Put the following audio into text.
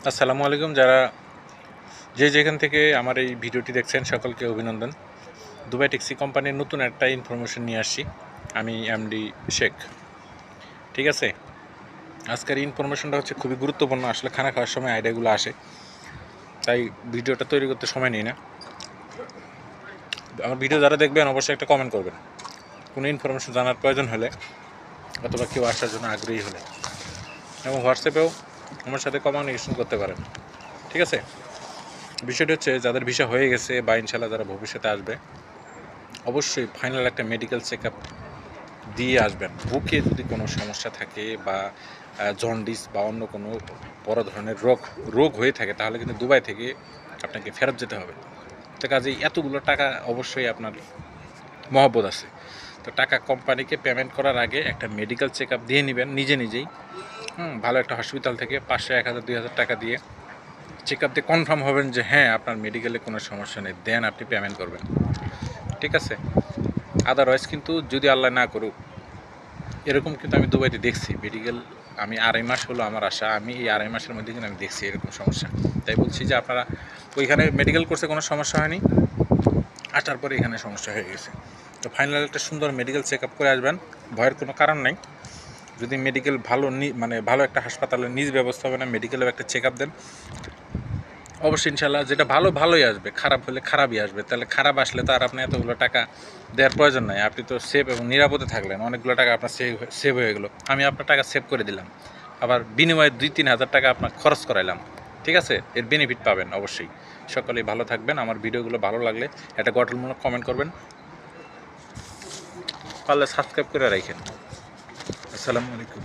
আসসালামু আলাইকুম। যারা যেখান থেকে আমার এই ভিডিওটি দেখছেন সকলকে অভিনন্দন। দুবাই ট্যাক্সি কোম্পানির নতুন একটা ইনফরমেশন নিয়ে আসছি। আমি এমডি শেখ। ঠিক আছে, আজকের ইনফরমেশনটা হচ্ছে খুবই গুরুত্বপূর্ণ। আসলে খানা খাওয়ার সময় আইডিয়াগুলো আসে, তাই ভিডিওটা তৈরি করতে সময় নিই না। আমার ভিডিও যারা দেখবেন অবশ্যই একটা কমেন্ট করবেন কোনো ইনফরমেশন জানার প্রয়োজন হলে, অথবা কেউ আসার জন্য আগ্রহী হলে, এবং হোয়াটসঅ্যাপেও আমার সাথে কমিউনিকেশন করতে পারেন। ঠিক আছে, বিষয়টা হচ্ছে যাদের ভিসা হয়ে গেছে বা ইনশাল্লাহ যারা ভবিষ্যতে আসবে, অবশ্যই ফাইনাল একটা মেডিকেল চেক আপ দিয়ে আসবেন। বুকে যদি কোনো সমস্যা থাকে বা জন্ডিস বা অন্য কোনো বড় ধরনের রোগ হয়ে থাকে, তাহলে কিন্তু দুবাই থেকে আপনাকে ফেরত যেতে হবে। তো কাজেই এতগুলো টাকা অবশ্যই আপনার মহব্বত আছে, তো টাকা কোম্পানিকে পেমেন্ট করার আগে একটা মেডিকেল চেক আপ দিয়ে নেবেন নিজেই। ভালো একটা হসপিটাল থেকে 500, 1000, 2000 টাকা দিয়ে চেক আপ দিয়ে কনফার্ম হবেন যে হ্যাঁ আপনার মেডিকেলে কোনো সমস্যা নেই, দেন আপনি পেমেন্ট করবেন। ঠিক আছে, আদারওয়াইজ কিন্তু যদি আল্লাহ না করুক, এরকম কিন্তু আমি দুবাইতে দেখছি মেডিকেল। আমি 2.5 মাস হলো আমার আসা, আমি এই 2.5 মাসের মধ্যে কিন্তু আমি দেখছি এরকম সমস্যা। তাই বলছি যে আপনারা ওইখানে মেডিকেল কোর্সে কোনো সমস্যা হয়নি, আসার পরে এখানে সমস্যা হয়ে গেছে। তো ফাইনাল একটা সুন্দর মেডিকেল চেক আপ করে আসবেন, ভয়ের কোনো কারণ নাই। যদি মেডিকেল ভালো ভালো একটা হাসপাতালের নিজ ব্যবস্থা হবে না, মেডিকেলেও একটা চেক আপ দেন, অবশ্যই ইনশাল্লাহ যেটা ভালোই আসবে। খারাপ হলে খারাপই আসবে। তাহলে খারাপ আসলে তো আর আপনি এতগুলো টাকা দেওয়ার প্রয়োজন নাই। আপনি তো সেভ এবং নিরাপদে থাকলেন, অনেকগুলো টাকা আপনার সেভ হয়ে গেলো। আমি আপনার টাকা সেভ করে দিলাম, আবার বিনিময়ে 2-3 হাজার টাকা আপনার খরচ করাইলাম। ঠিক আছে, এর বেনিফিট পাবেন অবশ্যই। সকলেই ভালো থাকবেন। আমার ভিডিওগুলো ভালো লাগলে একটা গঠনমূলক কমেন্ট করবেন, পারলে সাবস্ক্রাইব করে রাখেন। আসসালামু আলাইকুম।